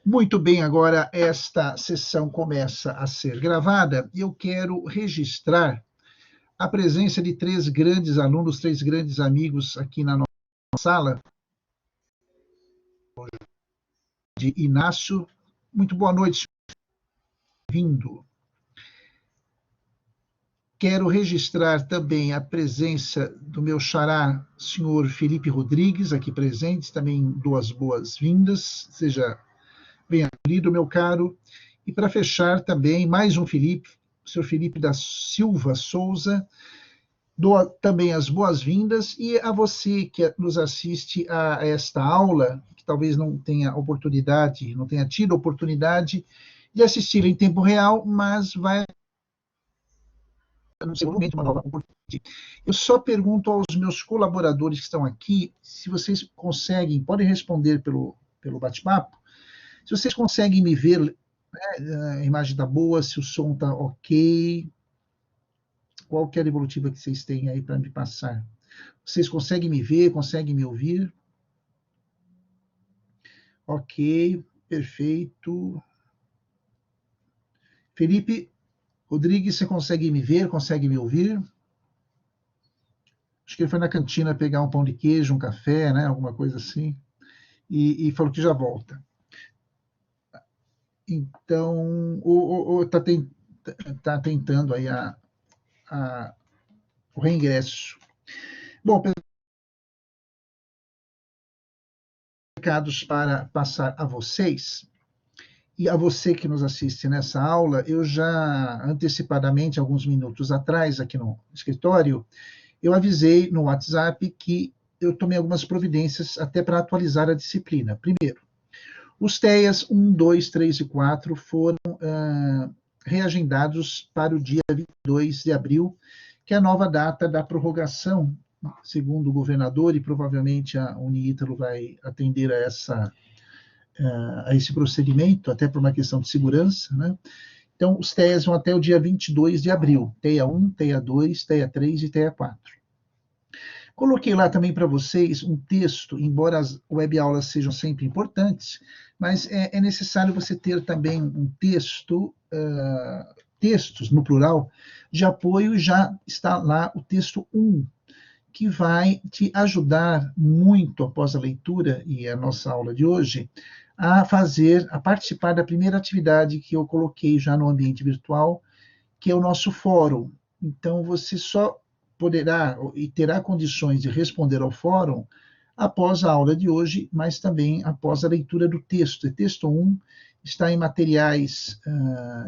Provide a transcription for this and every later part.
Muito bem, agora esta sessão começa a ser gravada e eu quero registrar a presença de três grandes alunos, três grandes amigos aqui na nossa sala, de Inácio. Muito boa noite, vindo. Quero registrar também a presença do meu xará, senhor Felipe Rodrigues, aqui presente, também duas boas-vindas, seja bem acolhido, meu caro. E para fechar também, mais um Felipe, o senhor Felipe da Silva Souza, dou também as boas-vindas, e a você que nos assiste a esta aula, que talvez não tenha oportunidade, não tenha tido oportunidade de assistir em tempo real, mas vai no segundo momento uma nova oportunidade. Eu só pergunto aos meus colaboradores que estão aqui, se vocês conseguem, podem responder pelo bate-papo, se vocês conseguem me ver, né, a imagem está boa, se o som está ok, qual que é a devolutiva que vocês têm aí para me passar? Vocês conseguem me ver, conseguem me ouvir? Ok, perfeito. Felipe Rodrigues, você consegue me ver, consegue me ouvir? Acho que ele foi na cantina pegar um pão de queijo, um café, né, alguma coisa assim, e falou que já volta. Então, tá tentando aí o reingresso. Bom, recados para passar a vocês. E a você que nos assiste nessa aula, eu já antecipadamente, alguns minutos atrás, aqui no escritório, eu avisei no WhatsApp que eu tomei algumas providências até para atualizar a disciplina. Primeiro, os TEAs 1, 2, 3 e 4 foram reagendados para o dia 22 de abril, que é a nova data da prorrogação, segundo o governador, e provavelmente a Uniítalo vai atender a esse procedimento, até por uma questão de segurança, né? Então, os TEAs vão até o dia 22 de abril, TEA 1, TEA 2, TEA 3 e TEA 4. Coloquei lá também para vocês um texto, embora as webaulas sejam sempre importantes, mas é necessário você ter também um texto, textos no plural, de apoio, já está lá o texto 1, que vai te ajudar muito após a leitura e a nossa aula de hoje, a participar da primeira atividade que eu coloquei já no ambiente virtual, que é o nosso fórum. Então, você só poderá e terá condições de responder ao fórum após a aula de hoje, mas também após a leitura do texto. O texto 1 está em materiais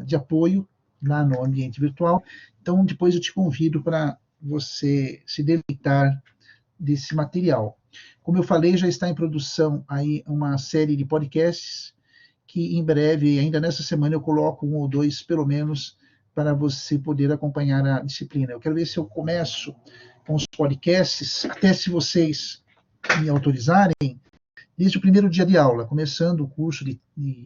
de apoio lá no ambiente virtual. Então, depois eu te convido para você se deleitar desse material. Como eu falei, já está em produção aí uma série de podcasts que em breve, ainda nessa semana, eu coloco um ou dois, pelo menos, para você poder acompanhar a disciplina. Eu quero ver se eu começo com os podcasts, até se vocês me autorizarem, desde o primeiro dia de aula, começando o curso de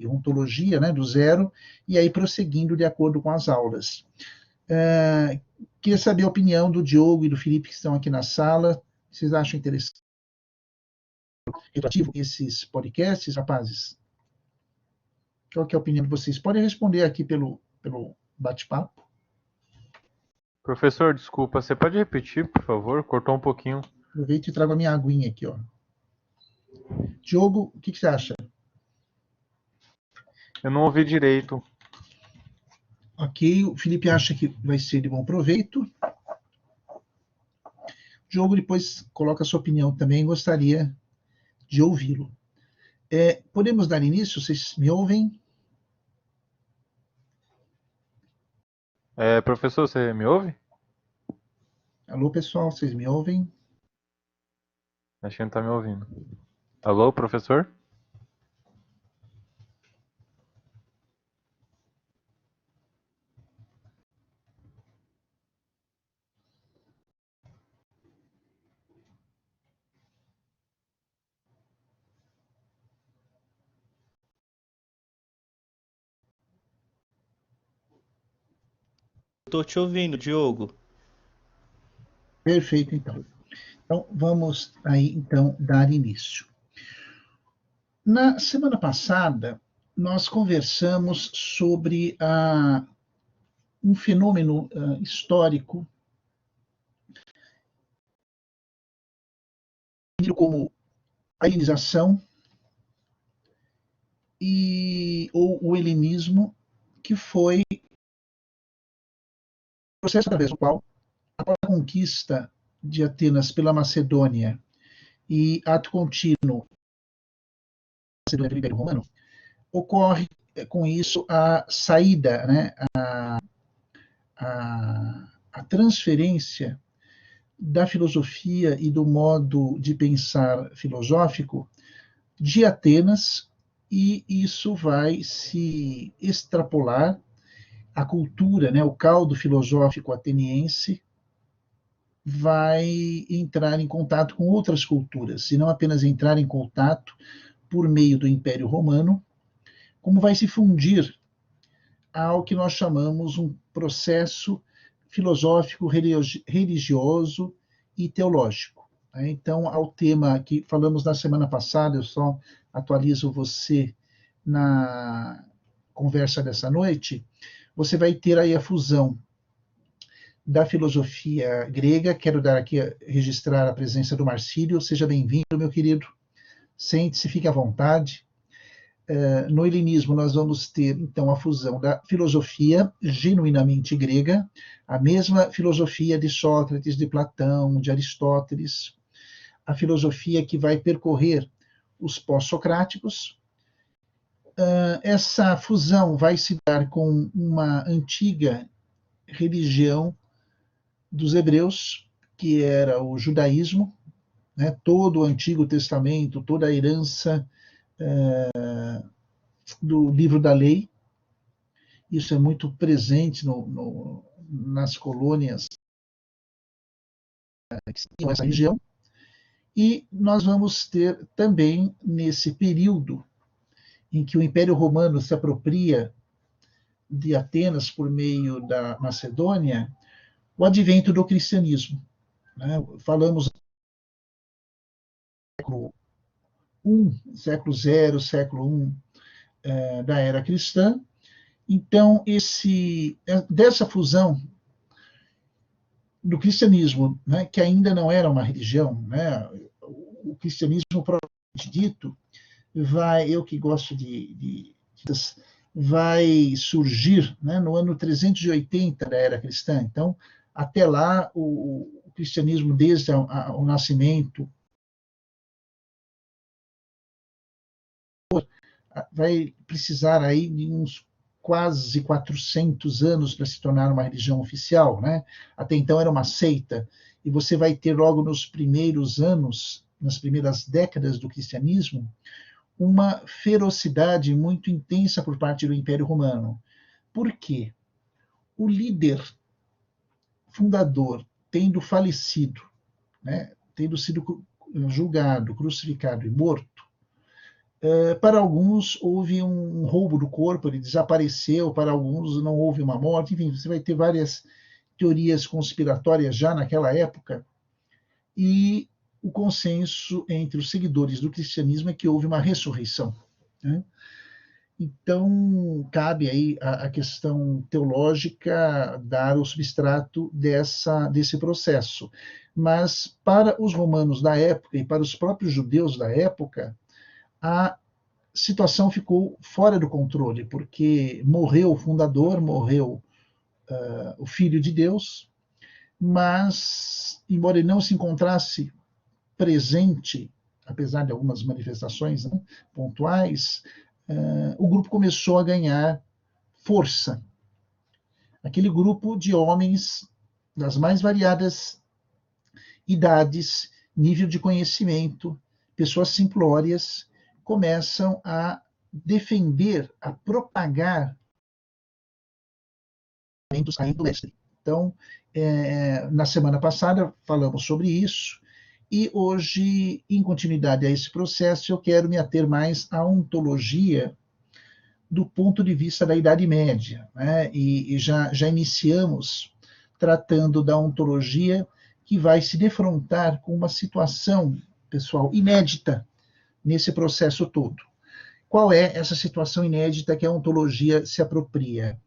ontologia, né, do zero, e aí prosseguindo de acordo com as aulas. Queria saber a opinião do Diogo e do Felipe, que estão aqui na sala. Vocês acham interessante esses podcasts, rapazes? Qual que é a opinião de vocês? Podem responder aqui pelo bate-papo. Professor, desculpa, você pode repetir, por favor? Cortou um pouquinho. Aproveito e trago a minha aguinha aqui, ó. Diogo, o que você acha? Eu não ouvi direito. Ok, o Felipe acha que vai ser de bom proveito. Diogo depois coloca a sua opinião também, gostaria de ouvi-lo. Podemos dar início? Vocês me ouvem? Professor, você me ouve? Alô, pessoal, vocês me ouvem? Acho que não está me ouvindo. Alô, professor? Tô te ouvindo, Diogo. Perfeito, então. Então, vamos aí, então, dar início. Na semana passada, nós conversamos sobre um fenômeno histórico como a helenização ou o helenismo, que foi o processo através do qual a conquista de Atenas pela Macedônia e ato contínuo do Império Romano, ocorre com isso a saída, né, a transferência da filosofia e do modo de pensar filosófico de Atenas, e isso vai se extrapolar a cultura, né, o caldo filosófico ateniense vai entrar em contato com outras culturas, e não apenas entrar em contato por meio do Império Romano, como vai se fundir ao que nós chamamos um processo filosófico, religioso e teológico. Então, ao tema que falamos na semana passada, eu só atualizo você na conversa dessa noite, você vai ter aí a fusão da filosofia grega. Quero dar aqui, registrar a presença do Marcílio. Seja bem-vindo, meu querido. Sente-se, fique à vontade. No helenismo, nós vamos ter, então, a fusão da filosofia genuinamente grega, a mesma filosofia de Sócrates, de Platão, de Aristóteles, a filosofia que vai percorrer os pós-socráticos. Essa fusão vai se dar com uma antiga religião dos hebreus, que era o judaísmo, né? Todo o Antigo Testamento, toda a herança do livro da lei, isso é muito presente nas colônias que tinham essa região, e nós vamos ter também, nesse período em que o Império Romano se apropria de Atenas por meio da Macedônia, o advento do cristianismo. Né? Falamos do século zero, século I da era cristã. Então, dessa fusão do cristianismo, né, que ainda não era uma religião, né, o cristianismo propriamente dito, eu que gosto vai surgir, né, no ano 380 da era cristã. Então, até lá, o cristianismo, desde o nascimento, vai precisar aí de uns quase 400 anos para se tornar uma religião oficial, né? Até então era uma seita, e você vai ter logo nos primeiros anos, nas primeiras décadas do cristianismo, uma ferocidade muito intensa por parte do Império Romano. Por quê? O líder fundador, tendo falecido, né, tendo sido julgado, crucificado e morto, para alguns houve um roubo do corpo, ele desapareceu, para alguns não houve uma morte, enfim, você vai ter várias teorias conspiratórias já naquela época, e o consenso entre os seguidores do cristianismo é que houve uma ressurreição. Né? Então, cabe aí a questão teológica dar o substrato desse processo. Mas, para os romanos da época e para os próprios judeus da época, a situação ficou fora do controle, porque morreu o fundador, morreu o Filho de Deus, mas, embora ele não se encontrasse presente, apesar de algumas manifestações, né, pontuais, o grupo começou a ganhar força. Aquele grupo de homens das mais variadas idades, nível de conhecimento, pessoas simplórias, começam a defender, a propagar os caminhos do mestre. Então, na semana passada falamos sobre isso, e hoje, em continuidade a esse processo, eu quero me ater mais à ontologia do ponto de vista da Idade Média, né? E já iniciamos tratando da ontologia que vai se defrontar com uma situação, pessoal, inédita nesse processo todo. qual é essa situação inédita que a ontologia se apropria?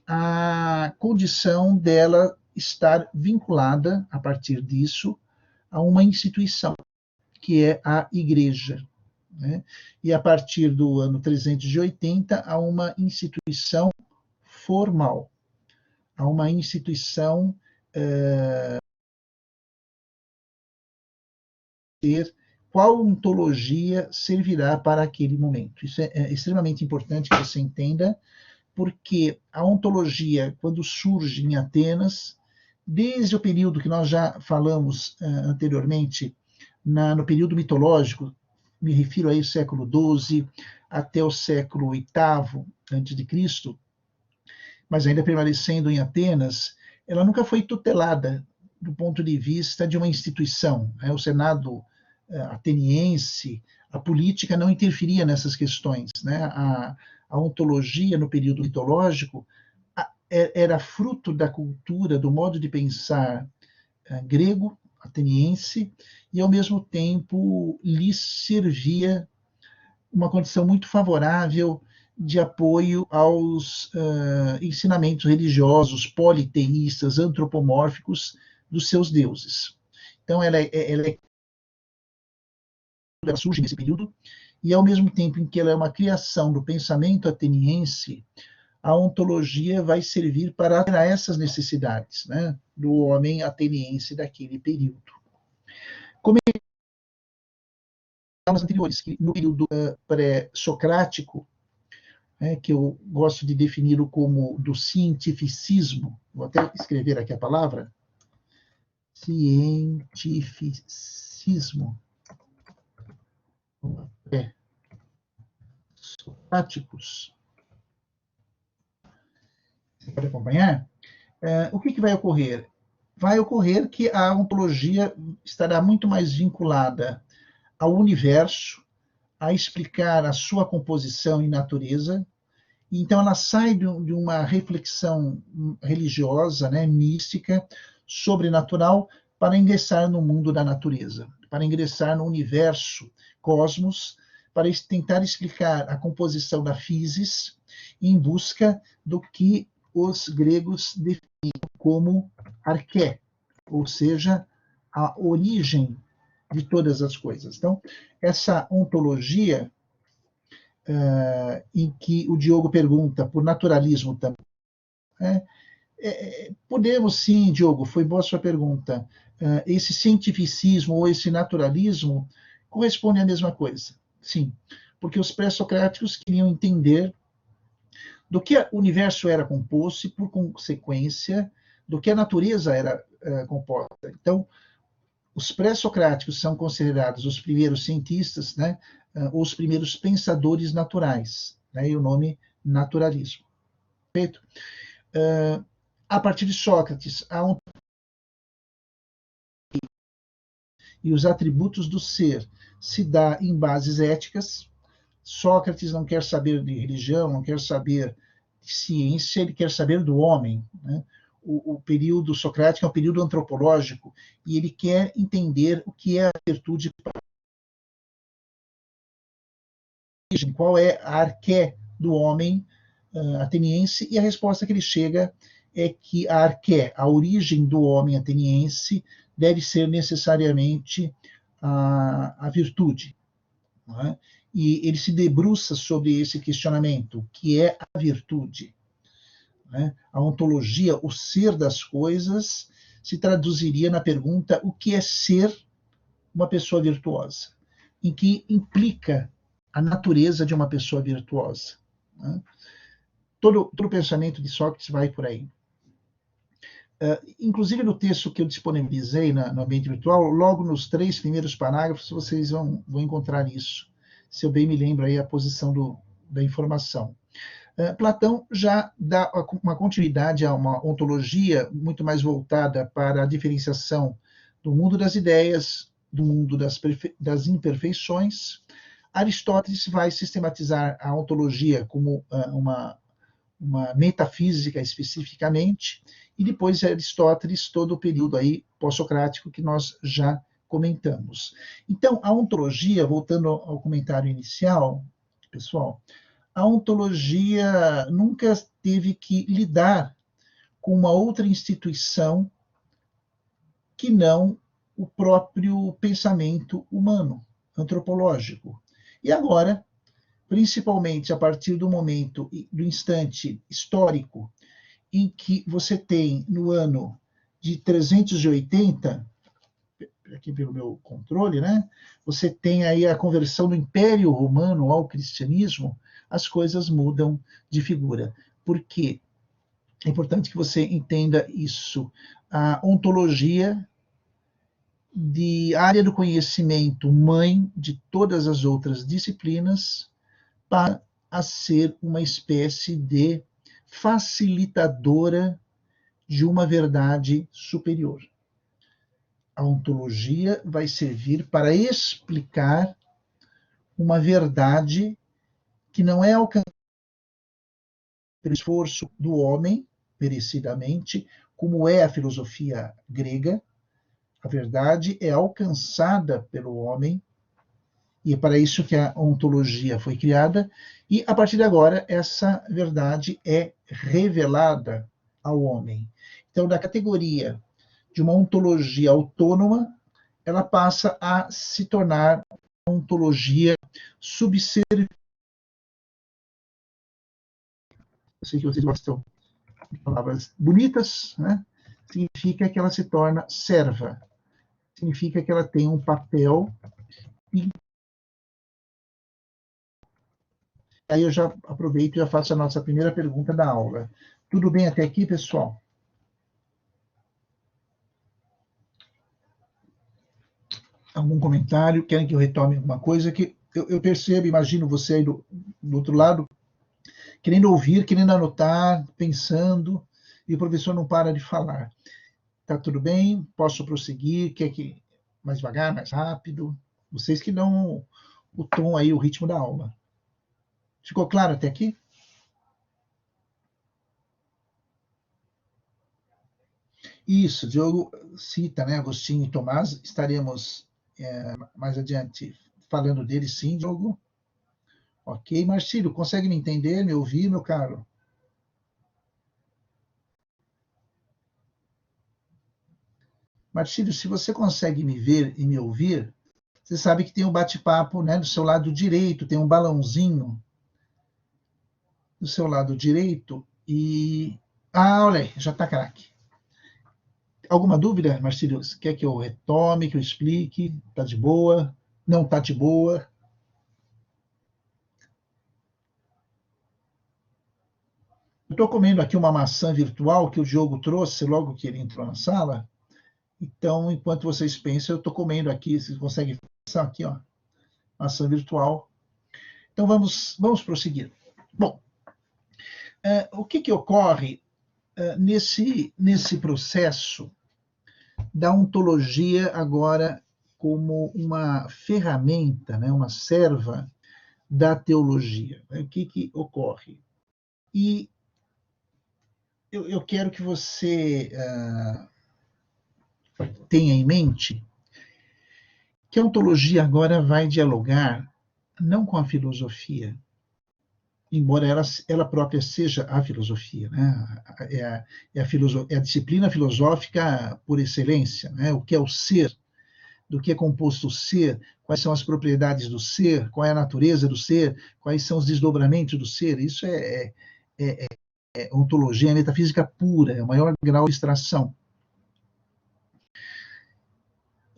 A condição dela estar vinculada, a partir disso, a uma instituição, que é a Igreja. Né? E a partir do ano 380, a uma instituição formal, a uma instituição qual ontologia servirá para aquele momento. Isso é extremamente importante que você entenda, porque a ontologia, quando surge em Atenas, desde o período que nós já falamos anteriormente, no período mitológico, me refiro aí ao século XII até o século VIII a.C., mas ainda permanecendo em Atenas, ela nunca foi tutelada do ponto de vista de uma instituição. O Senado ateniense, a política não interferia nessas questões. Né? A ontologia, no período mitológico, era fruto da cultura, do modo de pensar grego, ateniense, e, ao mesmo tempo, lhes servia uma condição muito favorável de apoio aos ensinamentos religiosos, politeístas, antropomórficos dos seus deuses. Então, ela surge nesse período, e, ao mesmo tempo em que ela é uma criação do pensamento ateniense, a ontologia vai servir para essas necessidades, né, do homem ateniense daquele período. Como nos anteriores, que no período pré-socrático, que eu gosto de defini-lo como do cientificismo, vou até escrever aqui a palavra, cientificismo, pré-socráticos. Você pode acompanhar? O que vai ocorrer? Vai ocorrer que a ontologia estará muito mais vinculada ao universo, a explicar a sua composição e natureza. Então, ela sai de uma reflexão religiosa, né, mística, sobrenatural, para ingressar no mundo da natureza, para ingressar no universo, cosmos, para tentar explicar a composição da physis, em busca do que os gregos definiam como arqué, ou seja, a origem de todas as coisas. Então, essa ontologia, em que o Diogo pergunta por naturalismo também, podemos sim, Diogo, foi boa a sua pergunta, esse cientificismo ou esse naturalismo corresponde à mesma coisa, sim, porque os pré-socráticos queriam entender do que o universo era composto e, por consequência, do que a natureza era composta. Então, os pré-socráticos são considerados os primeiros cientistas, né, os primeiros pensadores naturais, né, e o nome naturalismo. Perfeito? A partir de Sócrates, e os atributos do ser se dá em bases éticas. Sócrates não quer saber de religião, não quer saber de ciência, ele quer saber do homem. Né? O período socrático é um período antropológico, e ele quer entender o que é a virtude, qual é a arqué do homem ateniense, e a resposta que ele chega é que a arqué, a origem do homem ateniense, deve ser necessariamente a virtude. Não é? E ele se debruça sobre esse questionamento, que é a virtude. Né? A ontologia, o ser das coisas, se traduziria na pergunta: o que é ser uma pessoa virtuosa? Em que implica a natureza de uma pessoa virtuosa? Né? Todo o pensamento de Sócrates vai por aí. Inclusive, no texto que eu disponibilizei no ambiente virtual, logo nos 3 primeiros parágrafos, vocês vão encontrar isso, se eu bem me lembro aí a posição da informação. Platão já dá uma continuidade a uma ontologia muito mais voltada para a diferenciação do mundo das ideias, do mundo das imperfeições. Aristóteles vai sistematizar a ontologia como uma metafísica especificamente, e depois Aristóteles, todo o período aí pós-socrático que nós já comentamos. Então, a ontologia, voltando ao comentário inicial, pessoal, a ontologia nunca teve que lidar com uma outra instituição que não o próprio pensamento humano, antropológico. E agora, principalmente a partir do momento, do instante histórico, em que você tem, no ano de 380, aqui pelo meu controle, né? Você tem aí a conversão do Império Romano ao cristianismo, as coisas mudam de figura. Por quê? É importante que você entenda isso. A ontologia de área do conhecimento, mãe de todas as outras disciplinas, para a ser uma espécie de facilitadora de uma verdade superior. A ontologia vai servir para explicar uma verdade que não é alcançada pelo esforço do homem, merecidamente, como é a filosofia grega. A verdade é alcançada pelo homem, e é para isso que a ontologia foi criada, e a partir de agora essa verdade é revelada ao homem. Então, da categoria de uma ontologia autônoma, ela passa a se tornar uma ontologia subserviente. Eu sei que vocês gostam de palavras bonitas, né? Significa que ela se torna serva, significa que ela tem um papel. E aí eu já aproveito e já faço a nossa primeira pergunta da aula. Tudo bem até aqui, pessoal? Algum comentário? Querem que eu retome alguma coisa? Que eu percebo, imagino você aí do outro lado, querendo ouvir, querendo anotar, pensando, e o professor não para de falar. Tá tudo bem? Posso prosseguir? Quer que mais devagar, mais rápido? Vocês que dão o tom aí, o ritmo da aula. Ficou claro até aqui? Isso, Diogo cita, né, Agostinho e Tomás, estaremos mais adiante falando deles, sim, Diogo. Ok, Marcílio, consegue me entender, me ouvir, meu caro? Marcílio, se você consegue me ver e me ouvir, você sabe que tem um bate-papo, né, do seu lado direito, tem um balãozinho do seu lado direito e... Ah, olha aí, já está craque. Alguma dúvida, Marcílio? Quer que eu retome, que eu explique? Está de boa? Não está de boa? Eu estou comendo aqui uma maçã virtual que o Diogo trouxe logo que ele entrou na sala. Então, enquanto vocês pensam, eu estou comendo aqui. Vocês conseguem pensar aqui, ó, maçã virtual. Então, vamos prosseguir. Bom, o que ocorre nesse processo da ontologia agora como uma ferramenta, né, uma serva da teologia? O que ocorre? E eu quero que você tenha em mente que a ontologia agora vai dialogar não com a filosofia, embora ela própria seja a filosofia, né? É a disciplina filosófica por excelência, né? O que é o ser, do que é composto o ser, quais são as propriedades do ser, qual é a natureza do ser, quais são os desdobramentos do ser. Isso é ontologia, é metafísica pura, é o maior grau de abstração.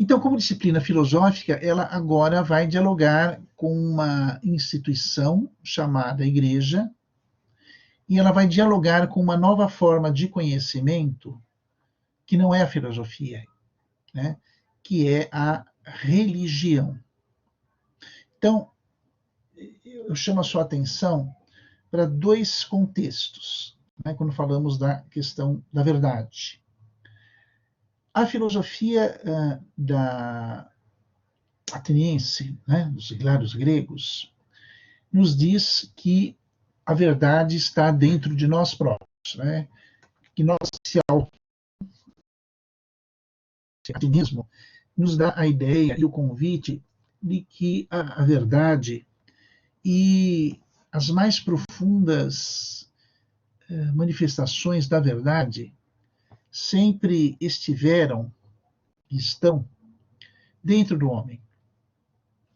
Então, como disciplina filosófica, ela agora vai dialogar com uma instituição chamada Igreja, e ela vai dialogar com uma nova forma de conhecimento, que não é a filosofia, né? Que é a religião. Então, eu chamo a sua atenção para dois contextos, né, quando falamos da questão da verdade. A filosofia da ateniense, né, dos gregos, nos diz que a verdade está dentro de nós próprios, né, que nós se ativismo nos dá a ideia e o convite de que a verdade E as mais profundas manifestações da verdade sempre estiveram e estão dentro do homem,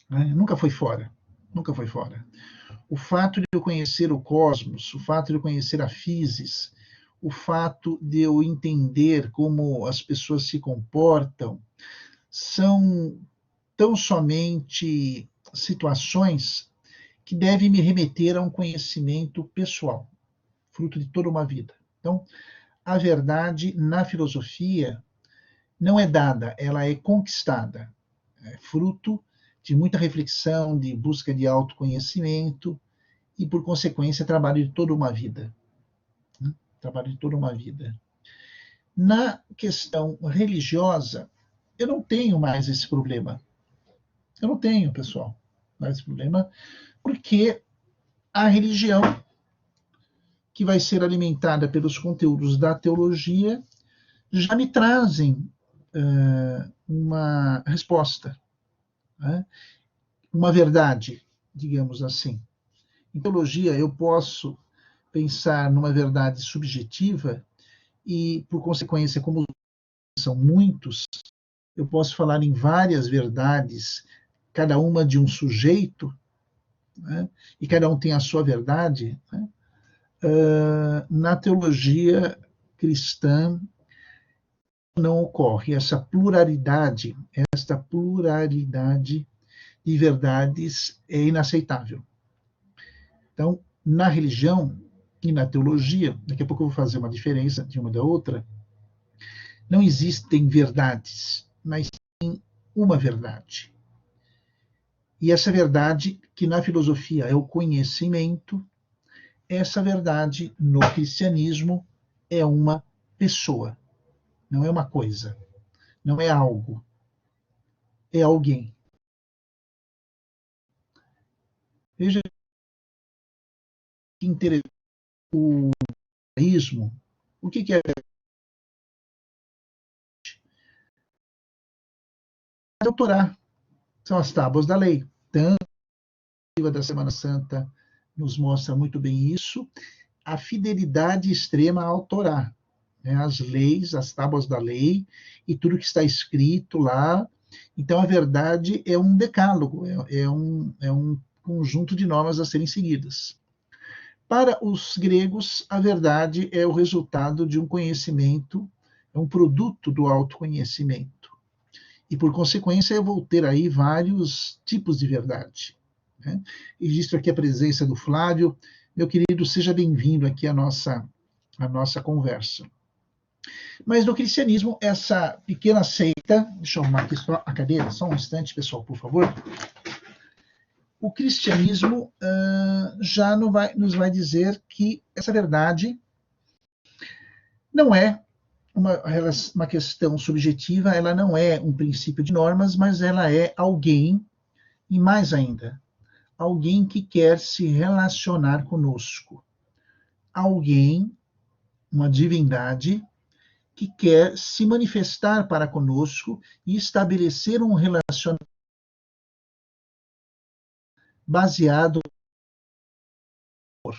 né? Nunca foi fora, nunca foi fora. O fato de eu conhecer o cosmos, o fato de eu conhecer a física, o fato de eu entender como as pessoas se comportam, são tão somente situações que devem me remeter a um conhecimento pessoal, fruto de toda uma vida. Então, a verdade na filosofia não é dada, ela é conquistada, é fruto de muita reflexão, de busca de autoconhecimento e, por consequência, trabalho de toda uma vida. Né? Trabalho de toda uma vida. Na questão religiosa, eu não tenho mais esse problema. Eu não tenho, pessoal, mais esse problema, porque a religião, que vai ser alimentada pelos conteúdos da teologia, já me trazem uma resposta, né? Uma verdade, digamos assim. Em teologia, eu posso pensar numa verdade subjetiva e, por consequência, como são muitos, eu posso falar em várias verdades, cada uma de um sujeito, né? E cada um tem a sua verdade. Né? Na teologia cristã não ocorre esta pluralidade de verdades é inaceitável. Então, na religião e na teologia, daqui a pouco eu vou fazer uma diferença de uma da outra, não existem verdades, mas tem uma verdade. E essa verdade, que na filosofia é o conhecimento, essa verdade no cristianismo é uma pessoa, não é uma coisa, não é algo, é alguém. Veja que interessante o judaísmo. O que é o Torá? São as tábuas da lei. Tanto a da Semana Santa nos mostra muito bem isso, a fidelidade extrema ao Torá, né? As leis, as tábuas da lei e tudo que está escrito lá. Então, a verdade é um decálogo, é um conjunto de normas a serem seguidas. Para os gregos, a verdade é o resultado de um conhecimento, é um produto do autoconhecimento. E, por consequência, eu vou ter aí vários tipos de verdade. Né? Registro aqui a presença do Flávio. Meu querido, seja bem-vindo aqui à nossa conversa. Mas no cristianismo, essa pequena seita, deixa eu arrumar aqui só a cadeira, só um instante, pessoal, por favor. O cristianismo já nos vai dizer que essa verdade não é uma questão subjetiva, ela não é um princípio de normas, mas ela é alguém, e mais ainda, alguém que quer se relacionar conosco. Alguém, uma divindade, que quer se manifestar para conosco e estabelecer um relacionamento baseado no amor.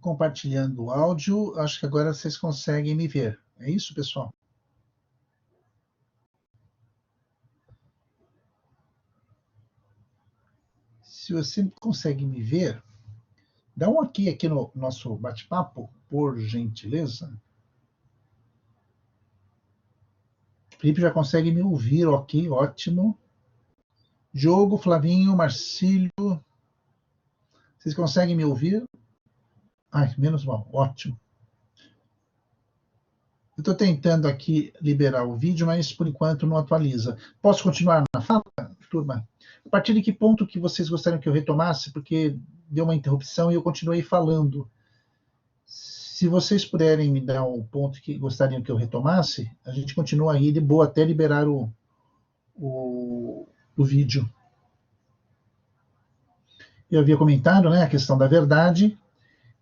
compartilhando o áudio. Acho que agora vocês conseguem me ver. É isso, pessoal? Se você consegue me ver, dá um ok aqui no nosso bate-papo, por gentileza. Felipe já consegue me ouvir, ok, ótimo. Diogo, Flavinho, Marcílio, vocês conseguem me ouvir? Ai, menos mal, ótimo. Eu estou tentando aqui liberar o vídeo, mas por enquanto não atualiza. Posso continuar na fala, turma? A partir de que ponto que vocês gostariam que eu retomasse? Porque deu uma interrupção e eu continuei falando. Se vocês puderem me dar o ponto que gostariam que eu retomasse, a gente continua aí de boa até liberar o vídeo. Eu havia comentado, né, a questão da verdade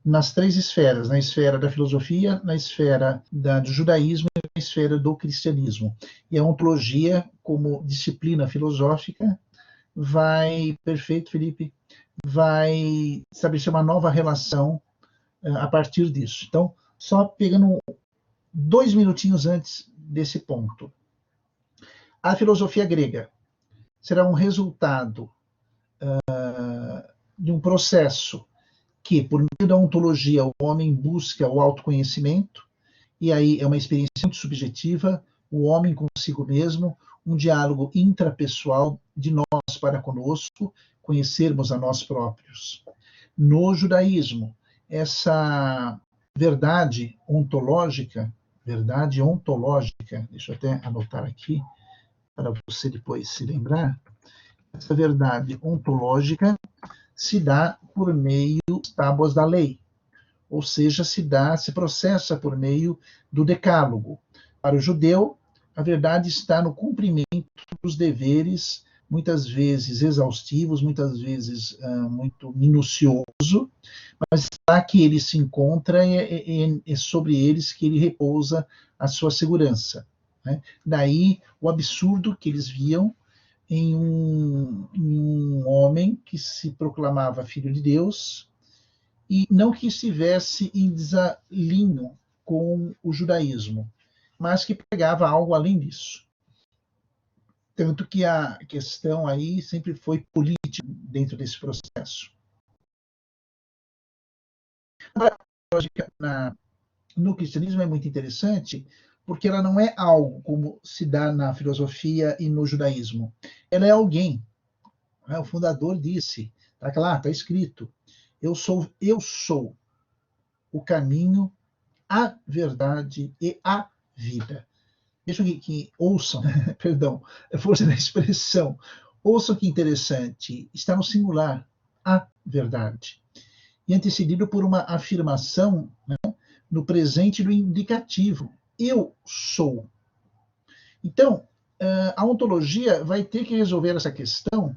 nas 3 esferas, na esfera da filosofia, na esfera do judaísmo e na esfera do cristianismo. E a ontologia, como disciplina filosófica, vai, perfeito, Felipe, vai estabelecer uma nova relação a partir disso. Então, só pegando 2 minutinhos antes desse ponto. A filosofia grega será um resultado de um processo que, por meio da ontologia, o homem busca o autoconhecimento, e aí é uma experiência muito subjetiva, o homem consigo mesmo, um diálogo intrapessoal de nós para conosco, conhecermos a nós próprios. No judaísmo, essa verdade ontológica, deixa eu até anotar aqui, para você depois se lembrar, essa verdade ontológica se dá por meio das tábuas da lei, ou seja, se processa por meio do decálogo. Para o judeu, a verdade está no cumprimento dos deveres, muitas vezes exaustivos, muitas vezes muito minucioso, mas lá que ele se encontra é sobre eles que ele repousa a sua segurança. Né? Daí o absurdo que eles viam em um homem que se proclamava filho de Deus e não que estivesse em desalinho com o judaísmo, mas que pregava algo além disso. Tanto que a questão aí sempre foi política dentro desse processo. A lógica no cristianismo é muito interessante, porque ela não é algo como se dá na filosofia e no judaísmo. Ela é alguém. O fundador disse, está escrito, eu sou o caminho, a verdade e a vida. Deixa que ouçam, perdão, força da expressão. Ouçam que interessante, está no singular, a verdade. E antecedido por uma afirmação, né, no presente do indicativo, eu sou. Então, a ontologia vai ter que resolver essa questão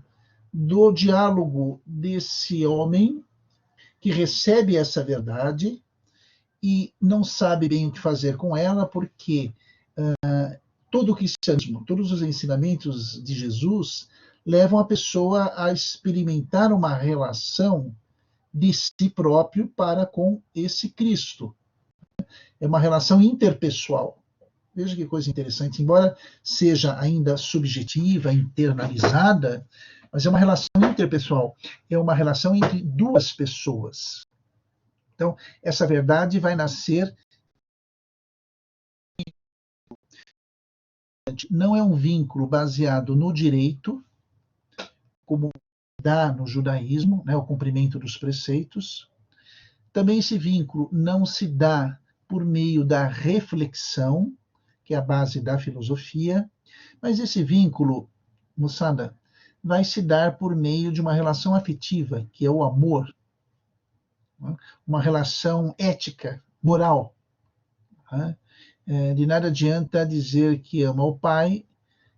do diálogo desse homem que recebe essa verdade e não sabe bem o que fazer com ela, porque todo o cristianismo, todos os ensinamentos de Jesus levam a pessoa a experimentar uma relação de si próprio para com esse Cristo. É uma relação interpessoal. Veja que coisa interessante, embora seja ainda subjetiva, internalizada, mas é uma relação interpessoal, é uma relação entre 2 pessoas. Então, essa verdade vai nascer. Não é um vínculo baseado no direito, como dá no judaísmo, né, o cumprimento dos preceitos. Também esse vínculo não se dá por meio da reflexão, que é a base da filosofia, mas esse vínculo, moçada, vai se dar por meio de uma relação afetiva, que é o amor, uma relação ética, moral. De nada adianta dizer que ama o pai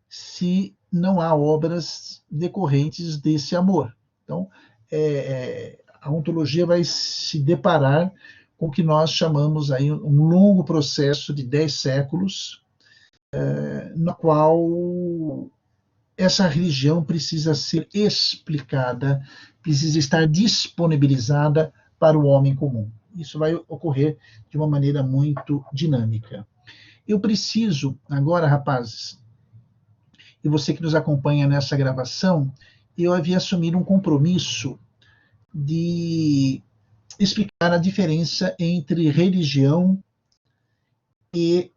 se não há obras decorrentes desse amor. Então, a ontologia vai se deparar com o que nós chamamos aí um longo processo de 10 séculos, no qual essa religião precisa ser explicada, precisa estar disponibilizada para o homem comum. isso vai ocorrer de uma maneira muito dinâmica. Eu preciso, agora, rapazes, e você que nos acompanha nessa gravação, eu havia assumido um compromisso de explicar a diferença entre religião e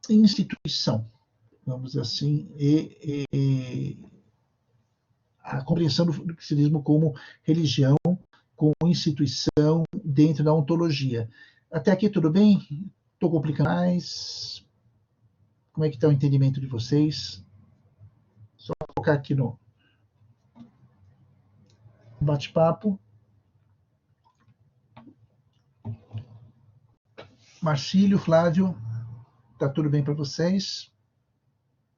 instituição, vamos dizer assim, e a compreensão do cristianismo como religião, como instituição dentro da ontologia. Até aqui tudo bem? Estou complicando mais? Como é que está o entendimento de vocês? Só colocar aqui no bate-papo. Marcílio, Flávio, está tudo bem para vocês?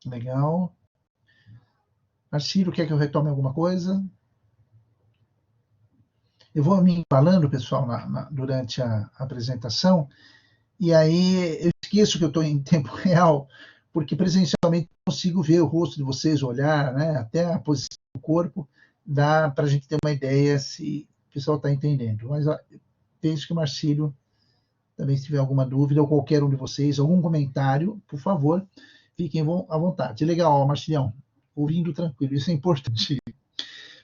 Legal. Marcílio, quer que eu retome alguma coisa? Eu vou me embalando, pessoal, durante a apresentação, e aí eu esqueço que eu estou em tempo real, porque presencialmente eu consigo ver o rosto de vocês, olhar, né, até a posição do corpo, dá para a gente ter uma ideia se o pessoal está entendendo. Mas ó, penso que o Marcílio também, se tiver alguma dúvida, ou qualquer um de vocês, algum comentário, por favor, fiquem à vontade. Legal, Marcilião, ouvindo tranquilo, isso é importante.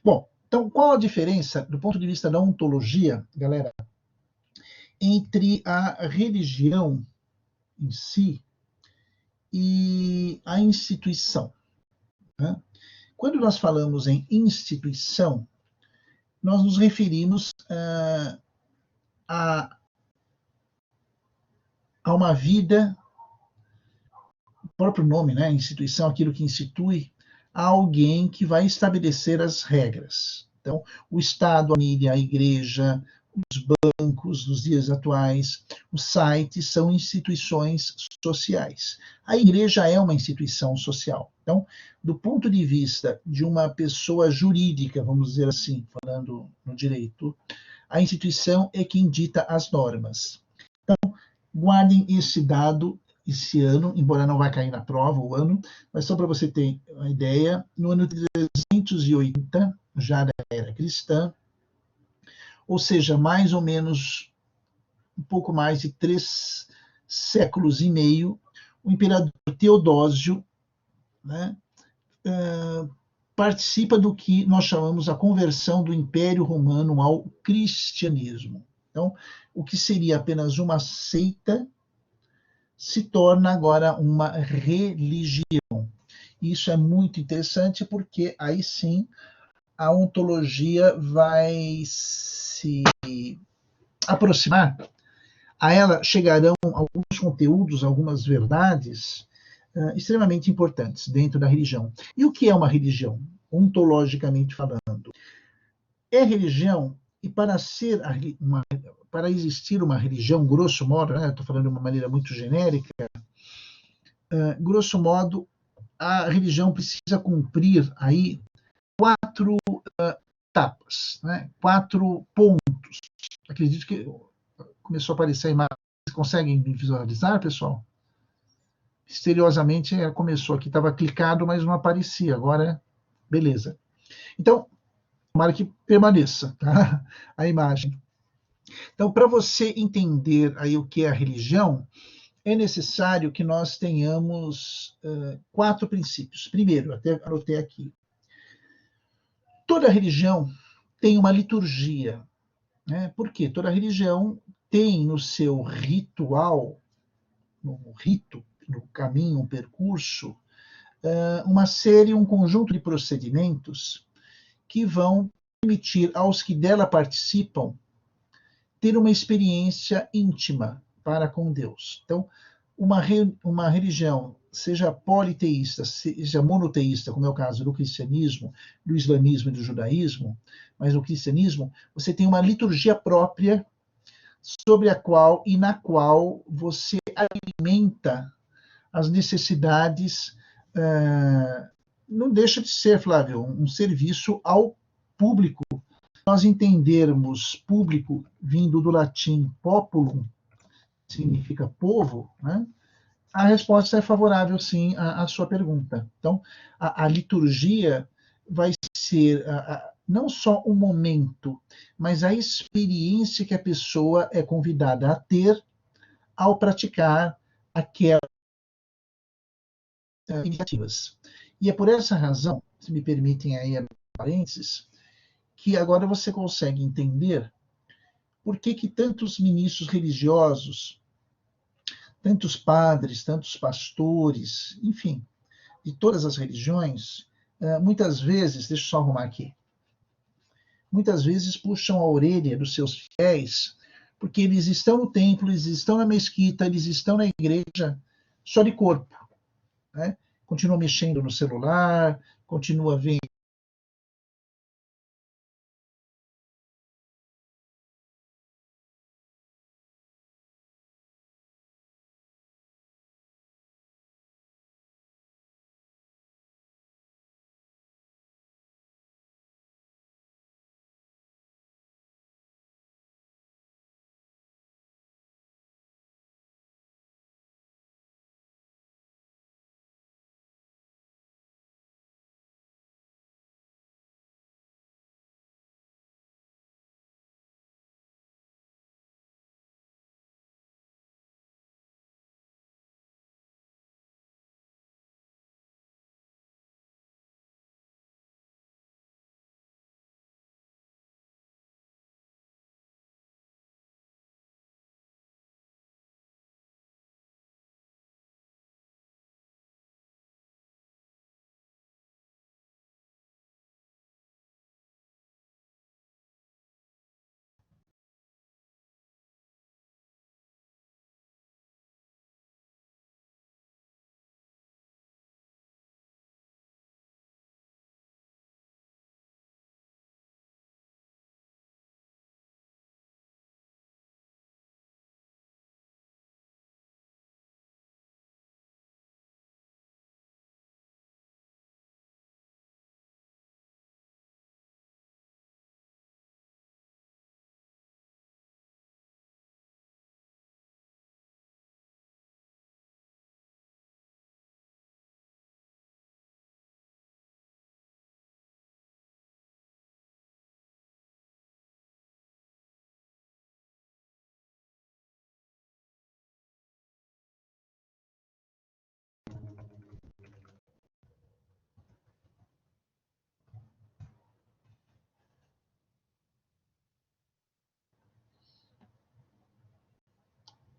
Bom, então, qual a diferença, do ponto de vista da ontologia, galera, entre a religião em si e a instituição, né? Quando nós falamos em instituição, nós nos referimos a uma vida, o próprio nome, né, instituição, aquilo que institui, a alguém que vai estabelecer as regras. Então, o Estado, a família, a igreja, os bancos nos dias atuais, os sites são instituições sociais. A igreja é uma instituição social. Então, do ponto de vista de uma pessoa jurídica, vamos dizer assim, falando no direito, a instituição é quem dita as normas. Então, guardem esse dado esse ano, embora não vai cair na prova o ano, mas só para você ter uma ideia, no ano de 380, já da era cristã, ou seja, mais ou menos um pouco mais de 3 séculos e meio, o imperador Teodósio, né, participa do que nós chamamos a conversão do Império Romano ao cristianismo. Então, o que seria apenas uma seita se torna agora uma religião. Isso é muito interessante porque aí sim a ontologia vai se aproximar, a ela chegarão alguns conteúdos, algumas verdades extremamente importantes dentro da religião. E o que é uma religião, ontologicamente falando? É religião, e para existir uma religião, grosso modo, né, estou falando de uma maneira muito genérica, grosso modo, a religião precisa cumprir aí 4 etapas, né, 4 pontos. Acredito que começou a aparecer a imagem. Vocês conseguem visualizar, pessoal? Misteriosamente começou aqui, estava clicado, mas não aparecia. Agora, beleza. Então, tomara que permaneça, tá? A imagem. Então, para você entender aí o que é a religião, é necessário que nós tenhamos 4 princípios. Primeiro, até anotei aqui. Toda religião tem uma liturgia, né? Por quê? Toda religião tem no seu ritual, no rito, no caminho, um percurso, uma série, um conjunto de procedimentos que vão permitir aos que dela participam ter uma experiência íntima para com Deus. Então, uma religião, seja politeísta, seja monoteísta, como é o caso do cristianismo, do islamismo e do judaísmo, mas no cristianismo você tem uma liturgia própria sobre a qual e na qual você alimenta as necessidades, não deixa de ser, Flávio, um serviço ao público. Nós entendermos público vindo do latim populum, significa povo, né? A resposta é favorável, sim, à sua pergunta. Então, a liturgia vai ser não só o momento, mas a experiência que a pessoa é convidada a ter ao praticar aquelas iniciativas. E é por essa razão, se me permitem aí parênteses, que agora você consegue entender por que tantos ministros religiosos, tantos padres, tantos pastores, enfim, de todas as religiões, muitas vezes, deixa eu só arrumar aqui, muitas vezes puxam a orelha dos seus fiéis, porque eles estão no templo, eles estão na mesquita, eles estão na igreja, só de corpo, né? Continua mexendo no celular, continua vendo.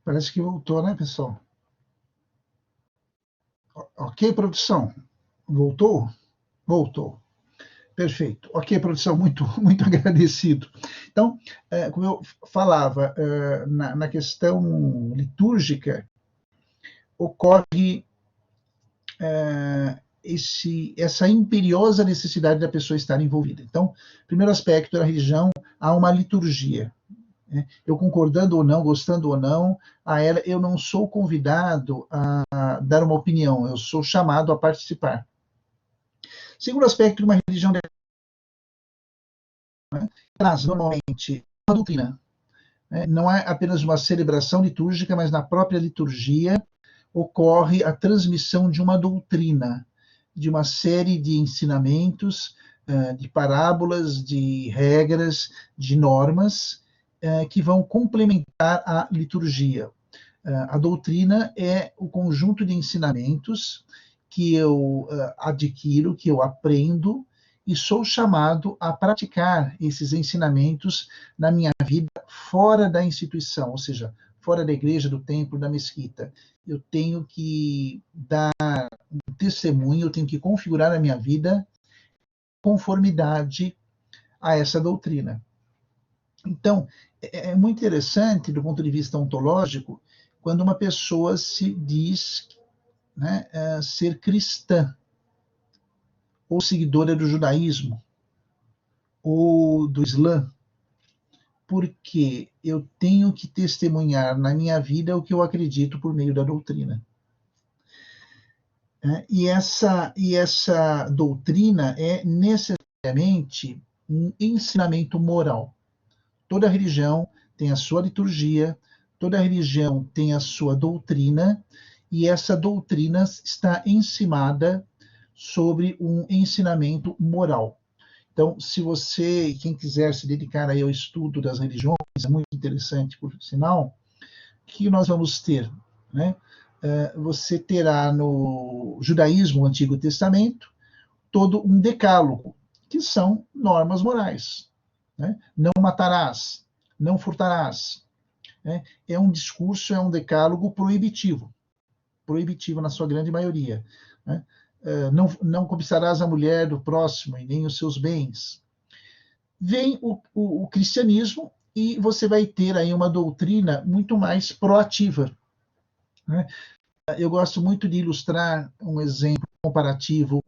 Parece que voltou, né, pessoal? Ok, produção? Voltou? Voltou. Perfeito. Ok, produção, muito, muito agradecido. Então, como eu falava, na questão litúrgica, ocorre essa imperiosa necessidade da pessoa estar envolvida. Então, primeiro aspecto da religião, há uma liturgia. Eu concordando ou não, gostando ou não, a ela eu não sou convidado a dar uma opinião, eu sou chamado a participar. Segundo aspecto de uma religião, traz normalmente uma doutrina. Não é apenas uma celebração litúrgica, mas na própria liturgia ocorre a transmissão de uma doutrina, de uma série de ensinamentos, de parábolas, de regras, de normas, que vão complementar a liturgia. A doutrina é o conjunto de ensinamentos que eu adquiro, que eu aprendo, e sou chamado a praticar esses ensinamentos na minha vida fora da instituição, ou seja, fora da igreja, do templo, da mesquita. Eu tenho que dar um testemunho, eu tenho que configurar a minha vida em conformidade a essa doutrina. Então, é muito interessante, do ponto de vista ontológico, quando uma pessoa se diz, né, ser cristã, ou seguidora do judaísmo, ou do Islã, porque eu tenho que testemunhar na minha vida o que eu acredito por meio da doutrina. E essa doutrina é necessariamente um ensinamento moral. Toda religião tem a sua liturgia, toda religião tem a sua doutrina, e essa doutrina está encimada sobre um ensinamento moral. Então, se você, quem quiser se dedicar aí ao estudo das religiões, é muito interessante, por sinal, o que nós vamos ter, né? Você terá no judaísmo, o Antigo Testamento, todo um decálogo, que são normas morais, né? Não matarás, não furtarás, né? É um discurso, é um decálogo proibitivo na sua grande maioria, né? Não cobiçarás a mulher do próximo e nem os seus bens. Vem o cristianismo e você vai ter aí uma doutrina muito mais proativa, né? Eu gosto muito de ilustrar um exemplo comparativo.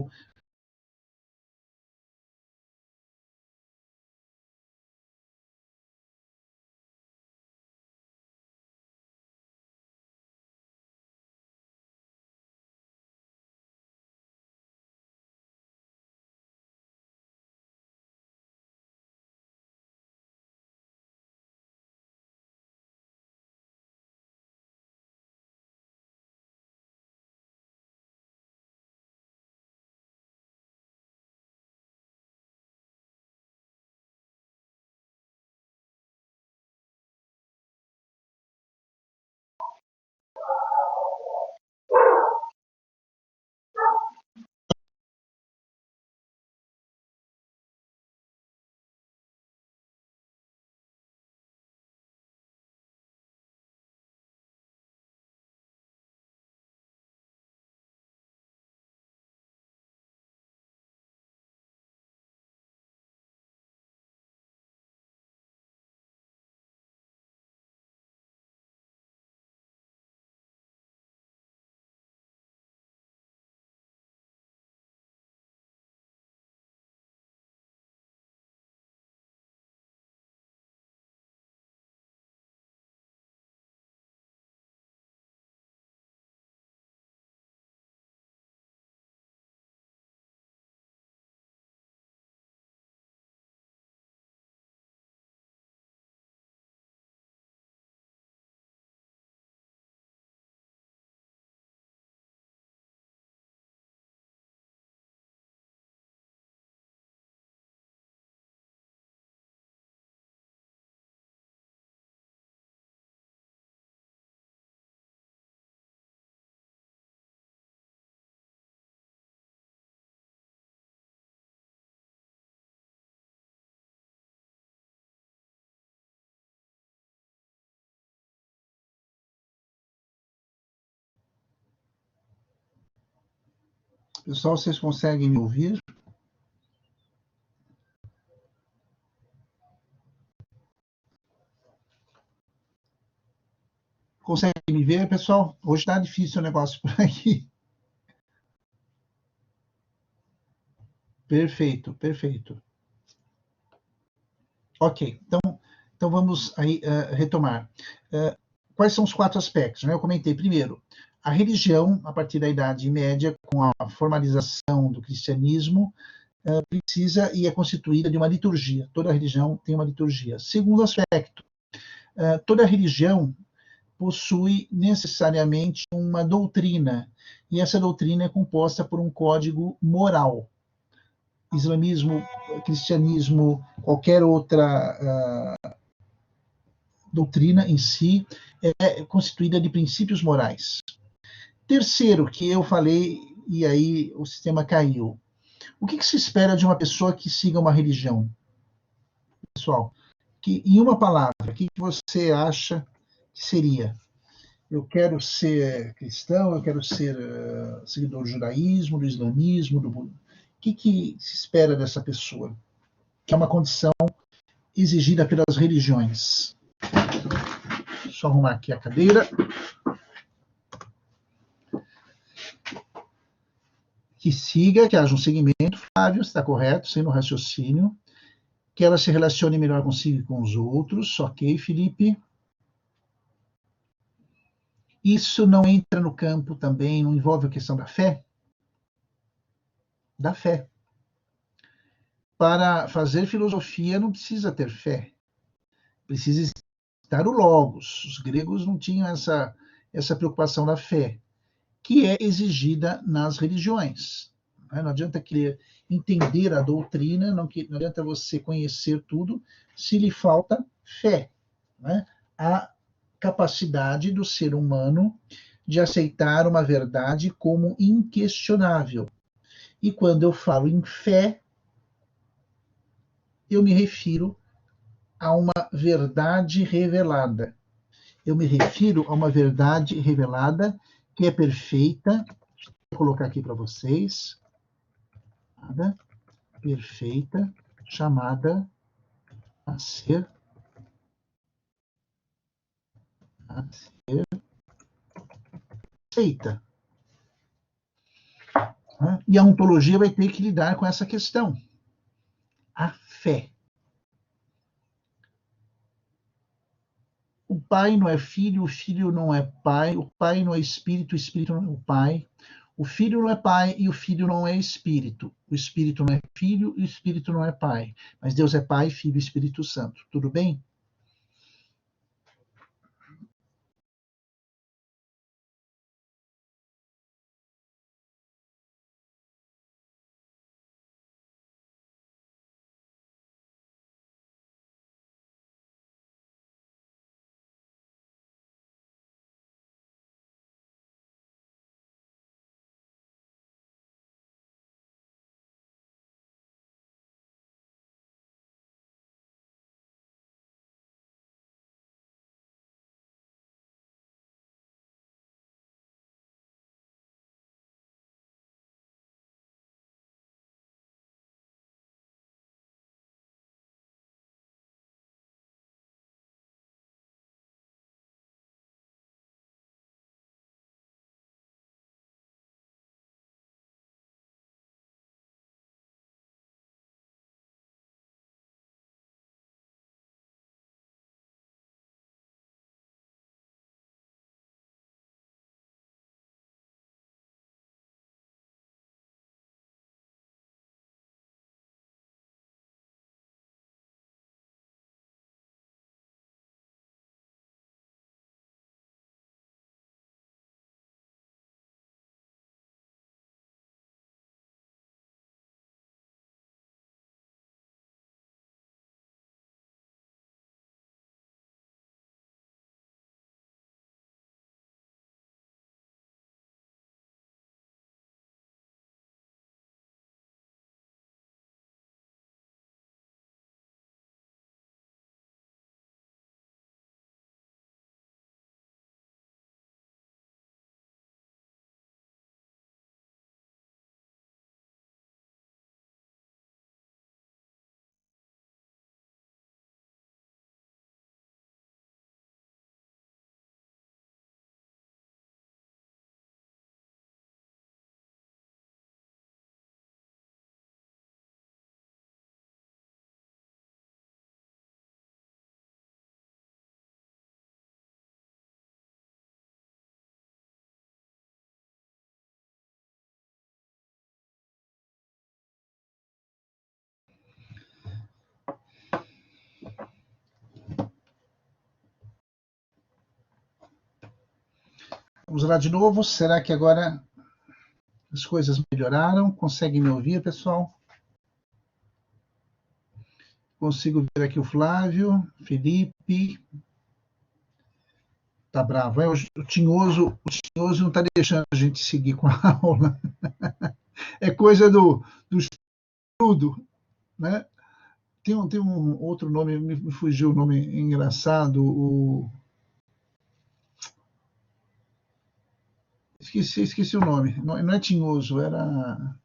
Pessoal, vocês conseguem me ouvir? Conseguem me ver, pessoal? Hoje está difícil o negócio por aqui. Perfeito, perfeito. Ok, então vamos aí retomar. Quais são os 4 aspectos, né? Eu comentei primeiro, a religião, a partir da Idade Média, com a formalização do cristianismo, precisa e é constituída de uma liturgia. Toda religião tem uma liturgia. Segundo aspecto, toda religião possui necessariamente uma doutrina, e essa doutrina é composta por um código moral. Islamismo, cristianismo, qualquer outra doutrina em si é constituída de princípios morais. Terceiro, que eu falei e aí o sistema caiu. O que se espera de uma pessoa que siga uma religião? Pessoal, que em uma palavra, o que você acha que seria? Eu quero ser cristão, eu quero ser seguidor do judaísmo, do islamismo, do budismo. O que se espera dessa pessoa? Que é uma condição exigida pelas religiões. Deixa eu arrumar aqui a cadeira. Que siga, que haja um segmento, Flávio, está correto, sendo um raciocínio. Que ela se relacione melhor consigo e com os outros. Ok, Felipe? Isso não entra no campo também, não envolve a questão da fé? Da fé. Para fazer filosofia não precisa ter fé. Precisa estar o logos. Os gregos não tinham essa preocupação da fé, que é exigida nas religiões. Né? Não adianta querer entender a doutrina, não adianta você conhecer tudo, se lhe falta fé. Né? A capacidade do ser humano de aceitar uma verdade como inquestionável. E quando eu falo em fé, eu me refiro a uma verdade revelada. Eu me refiro a uma verdade revelada que é perfeita. Vou colocar aqui para vocês. Perfeita, chamada a ser aceita. E a ontologia vai ter que lidar com essa questão. A fé. O pai não é filho, o filho não é pai, o pai não é espírito, o espírito não é o pai, o filho não é pai e o filho não é espírito. O espírito não é filho e o espírito não é pai. Mas Deus é Pai, Filho e Espírito Santo. Tudo bem? Vamos lá de novo. Será que agora as coisas melhoraram? Conseguem me ouvir, pessoal? Consigo ver aqui o Flávio, Felipe. Tá bravo. O Tinhoso não está deixando a gente seguir com a aula. É coisa do estudo, né? Tem um outro nome, me fugiu o nome engraçado. Esqueci o nome. Não é Tinhoso, era.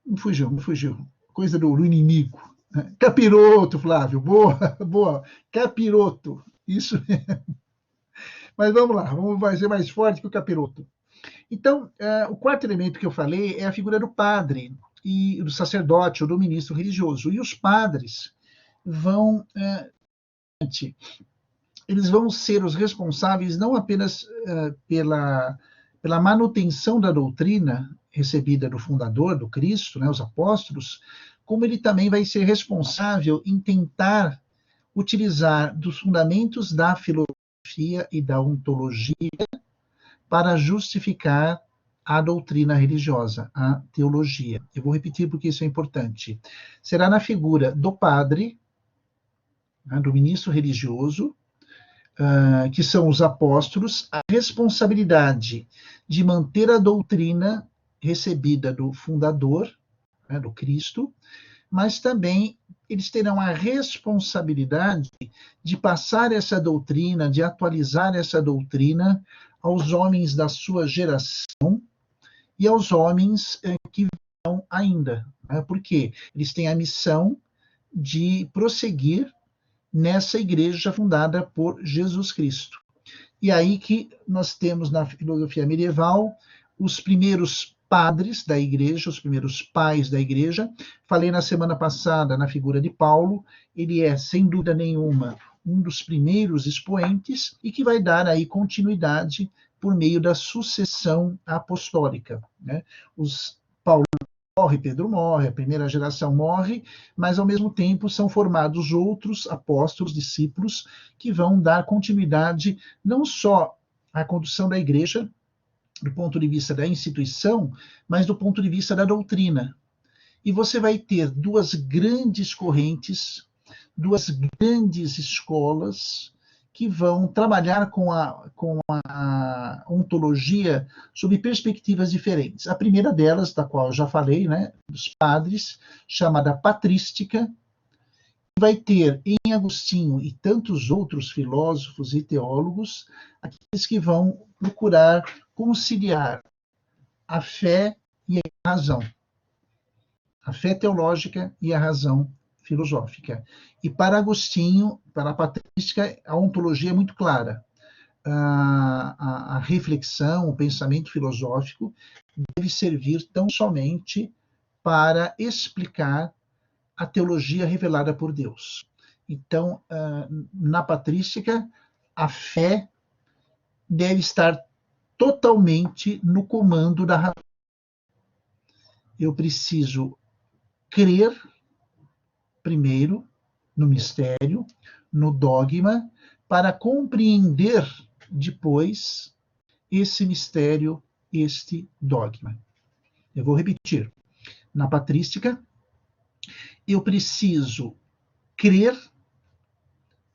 Me fugiu. Coisa do inimigo. Capiroto, Flávio. Boa, boa. Capiroto. Isso mesmo. Mas vamos lá, vamos fazer mais forte que o capiroto. Então, o quarto elemento que eu falei é a figura do padre, e do sacerdote ou do ministro religioso. E os padres vão. Eles vão ser os responsáveis não apenas pela manutenção da doutrina recebida do fundador, do Cristo, né, os apóstolos, como ele também vai ser responsável em tentar utilizar dos fundamentos da filosofia e da ontologia para justificar a doutrina religiosa, a teologia. Eu vou repetir porque isso é importante. Será na figura do padre, né, do ministro religioso, que são os apóstolos, a responsabilidade de manter a doutrina recebida do fundador, né, do Cristo, mas também eles terão a responsabilidade de passar essa doutrina, de atualizar essa doutrina aos homens da sua geração e aos homens que virão ainda. Né? Porque eles têm a missão de prosseguir nessa igreja fundada por Jesus Cristo. E aí que nós temos na filosofia medieval os primeiros padres da igreja, os primeiros pais da igreja. Falei na semana passada na figura de Paulo, ele é, sem dúvida nenhuma, um dos primeiros expoentes e que vai dar aí continuidade por meio da sucessão apostólica. Né? Paulo morre, Pedro morre, a primeira geração morre, mas ao mesmo tempo são formados outros apóstolos, discípulos, que vão dar continuidade não só à condução da igreja, do ponto de vista da instituição, mas do ponto de vista da doutrina. E você vai ter duas grandes correntes, duas grandes escolas que vão trabalhar com a ontologia sob perspectivas diferentes. A primeira delas, da qual eu já falei, né, dos padres, chamada patrística, vai ter em Agostinho e tantos outros filósofos e teólogos aqueles que vão procurar conciliar a fé e a razão, a fé teológica e a razão filosófica. E para Agostinho, para a patrística, a ontologia é muito clara. A reflexão, o pensamento filosófico deve servir tão somente para explicar a teologia revelada por Deus. Então, na patrística, a fé deve estar totalmente no comando da razão. Eu preciso crer primeiro no mistério, no dogma, para compreender depois esse mistério, este dogma. Eu vou repetir. Na patrística, eu preciso crer,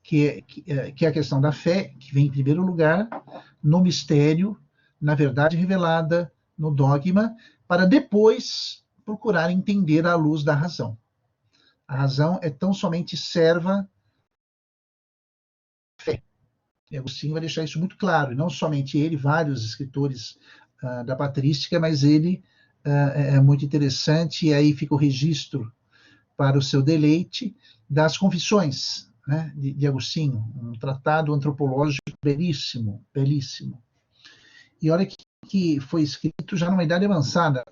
que é a questão da fé, que vem em primeiro lugar, no mistério, na verdade revelada, no dogma, para depois procurar entender à luz da razão. A razão é tão somente serva à fé. E Agostinho vai deixar isso muito claro, e não somente ele, vários escritores da patrística, mas ele é muito interessante, e aí fica o registro para o seu deleite das confissões, né, de Agostinho, um tratado antropológico belíssimo, belíssimo. E olha que foi escrito já numa idade avançada,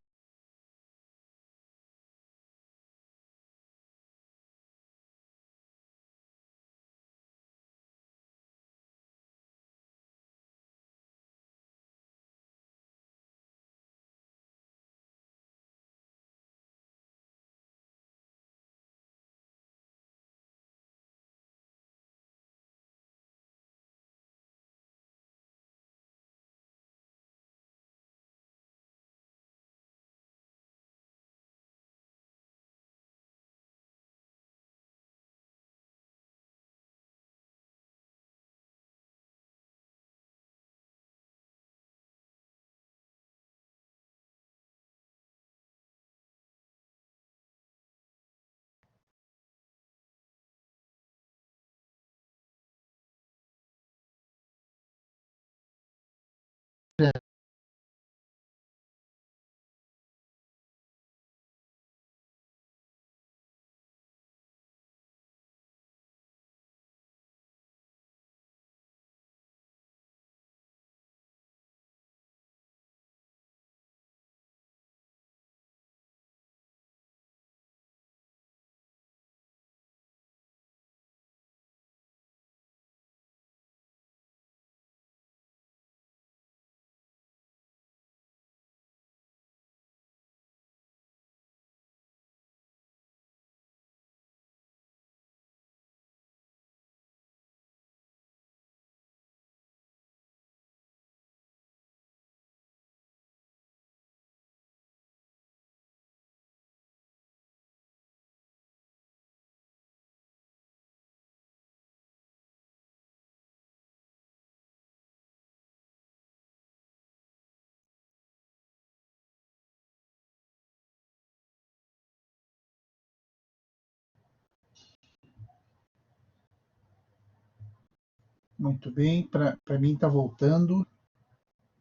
Muito bem, para mim está voltando.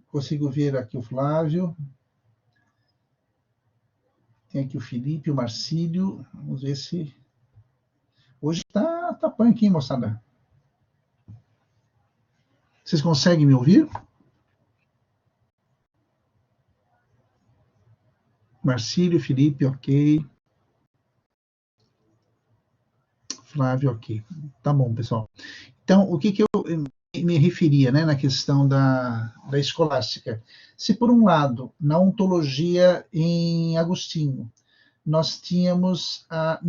Consigo ver aqui o Flávio. Tem aqui o Felipe, o Marcílio. Vamos ver se... Hoje tá punk, hein, moçada? Vocês conseguem me ouvir? Marcílio, Felipe, ok. Flávio, ok. Tá bom, pessoal. Então, o que eu me referia, né, na questão da escolástica? Se, por um lado, na ontologia em Agostinho, nós tínhamos a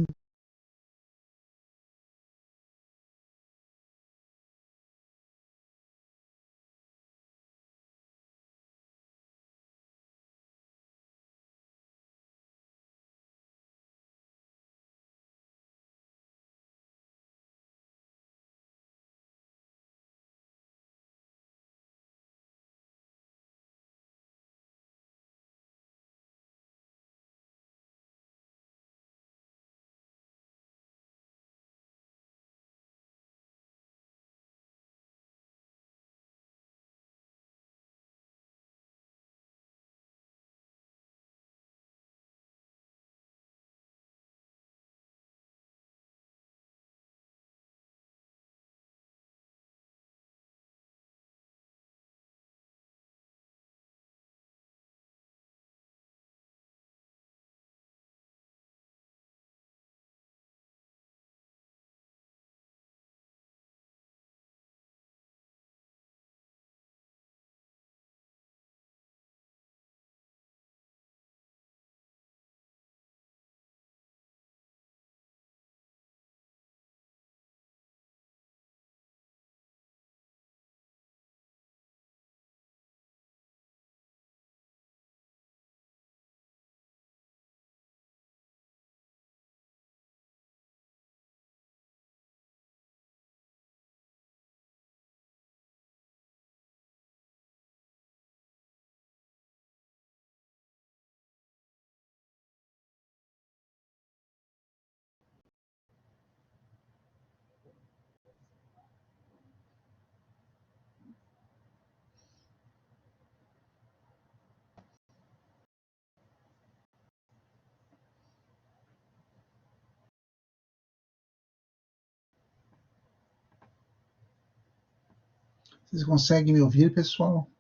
Vocês conseguem me ouvir, pessoal?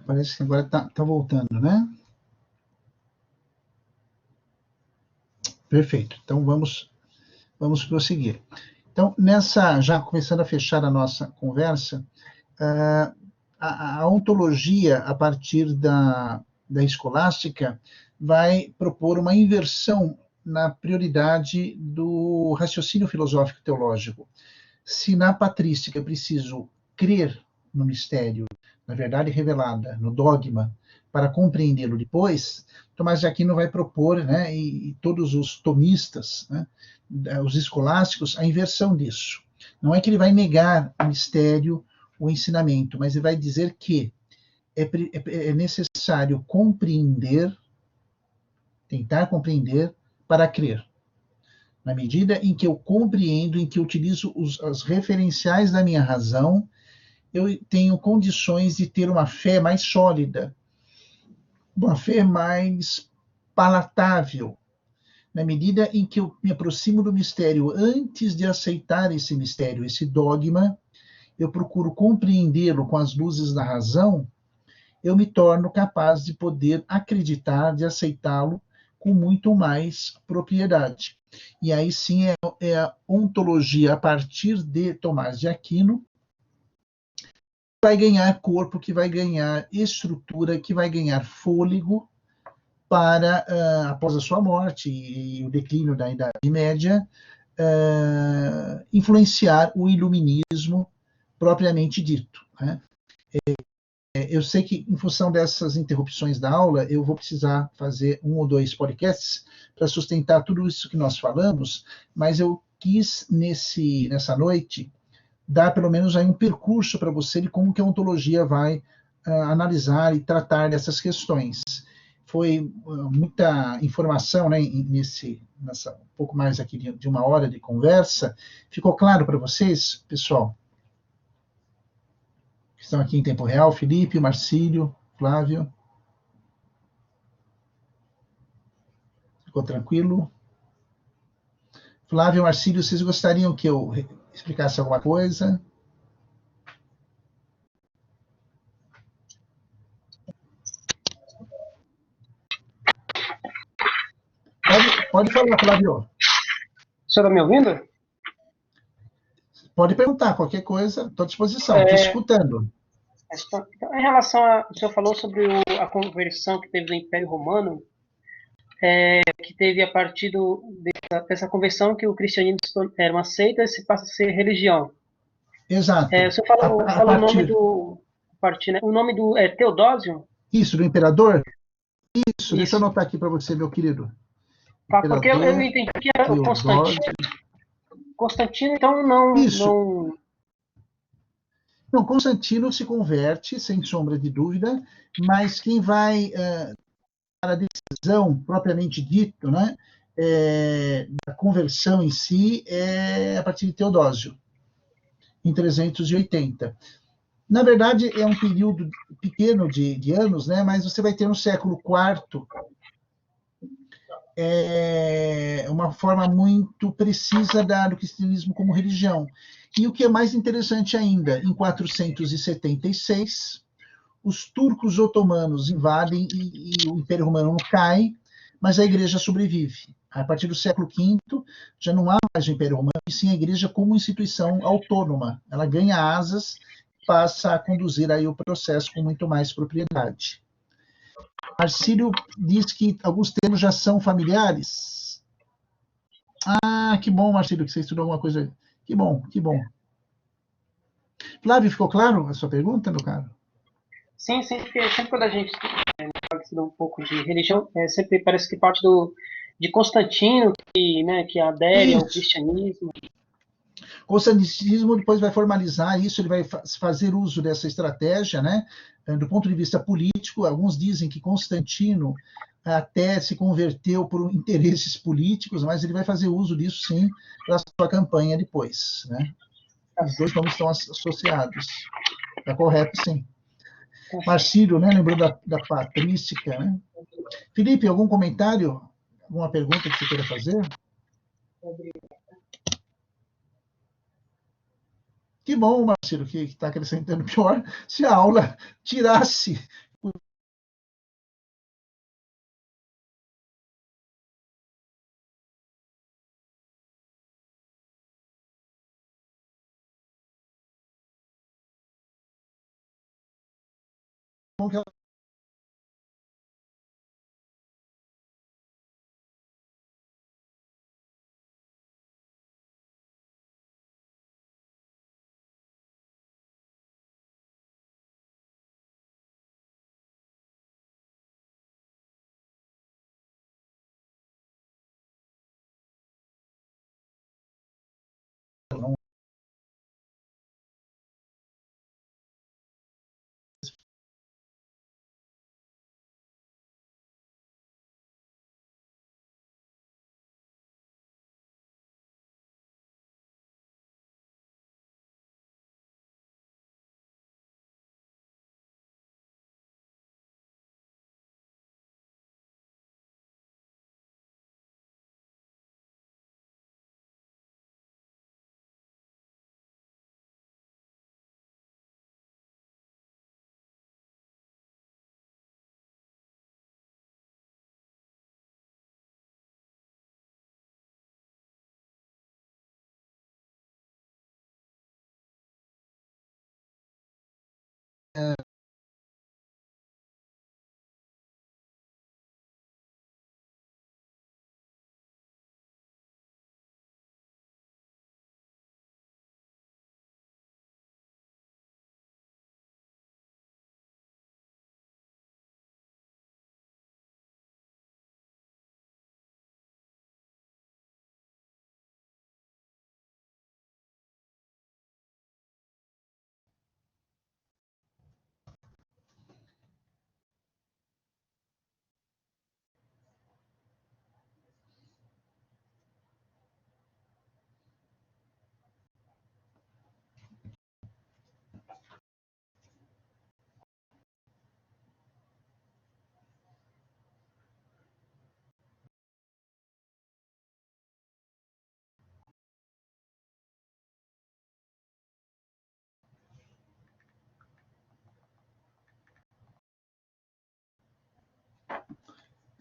Parece que agora tá voltando, né? Perfeito. Então vamos prosseguir. Então, já começando a fechar a nossa conversa, a ontologia, a partir da escolástica, vai propor uma inversão na prioridade do raciocínio filosófico teológico. Se na patrística é preciso crer no mistério, na verdade revelada, no dogma, para compreendê-lo depois, Tomás de Aquino vai propor, né, e todos os tomistas, né, os escolásticos, a inversão disso. Não é que ele vai negar o mistério, o ensinamento, mas ele vai dizer que é necessário compreender, tentar compreender, para crer. Na medida em que eu compreendo, em que eu utilizo os referenciais da minha razão, eu tenho condições de ter uma fé mais sólida, uma fé mais palatável. Na medida em que eu me aproximo do mistério, antes de aceitar esse mistério, esse dogma, eu procuro compreendê-lo com as luzes da razão, eu me torno capaz de poder acreditar, de aceitá-lo com muito mais propriedade. E aí sim é a ontologia a partir de Tomás de Aquino, que vai ganhar corpo, que vai ganhar estrutura, que vai ganhar fôlego para, após a sua morte e o declínio da Idade Média, influenciar o iluminismo propriamente dito, né? Eu sei que, em função dessas interrupções da aula, eu vou precisar fazer 1 ou 2 podcasts para sustentar tudo isso que nós falamos, mas eu quis, nessa noite, dar pelo menos aí um percurso para você de como que a ontologia vai analisar e tratar dessas questões. foi muita informação, né, um pouco mais aqui de uma hora de conversa. Ficou claro para vocês, pessoal? Que estão aqui em tempo real, Felipe, Marcílio, Flávio. Ficou tranquilo? Flávio, Marcílio, vocês gostariam que eu explicasse alguma coisa? Pode falar, Flávio. O senhor está me ouvindo? Pode perguntar qualquer coisa, estou à disposição, estou escutando. Então, em relação o senhor falou sobre a conversão que teve do Império Romano, que teve a partir dessa conversão que o cristianismo era uma seita e se passa a ser religião. Exato. O senhor falou o nome do partido, né? O nome do Teodósio? Isso, do imperador? Isso, deixa eu anotar aqui para você, meu querido. Tá, porque eu entendi que era o Constantino. Constantino, então não... Isso. Não, Constantino se converte, sem sombra de dúvida, mas quem vai para a decisão propriamente dito, né, da conversão em si, é a partir de Teodósio, em 380. Na verdade, é um período pequeno de anos, né, mas você vai ter no século IV uma forma muito precisa do cristianismo como religião. E o que é mais interessante ainda, em 476, os turcos otomanos invadem e o Império Romano cai, mas a igreja sobrevive. A partir do século V, já não há mais o Império Romano, e sim a igreja como instituição autônoma. Ela ganha asas, passa a conduzir aí o processo com muito mais propriedade. Marcílio diz que alguns termos já são familiares. Ah, que bom, Marcílio, que você estudou alguma coisa. Que bom, que bom. Flávio, ficou claro a sua pergunta, meu caro? Sim, porque sempre quando a gente estuda um pouco de religião, sempre parece que parte de Constantino, que adere ao cristianismo. O constantinianismo depois vai formalizar isso, ele vai fazer uso dessa estratégia, né? Do ponto de vista político. Alguns dizem que Constantino até se converteu por interesses políticos, mas ele vai fazer uso disso, sim, para a sua campanha depois, né? Os dois nomes estão associados. Está correto, sim. Marcílio, né? Lembrou da patrística, né? Felipe, algum comentário? Alguma pergunta que você queira fazer? Que bom, Marcelo, que está acrescentando. Pior se a aula tirasse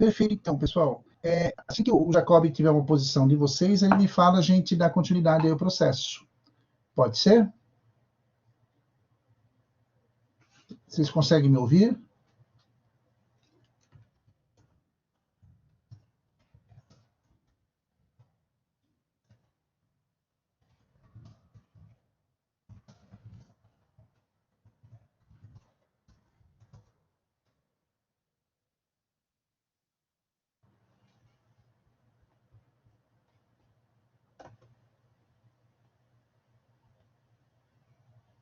Perfeito, então, pessoal. Assim que o Jacob tiver uma posição de vocês, ele me fala, a gente dá continuidade aí ao processo. Pode ser? Vocês conseguem me ouvir?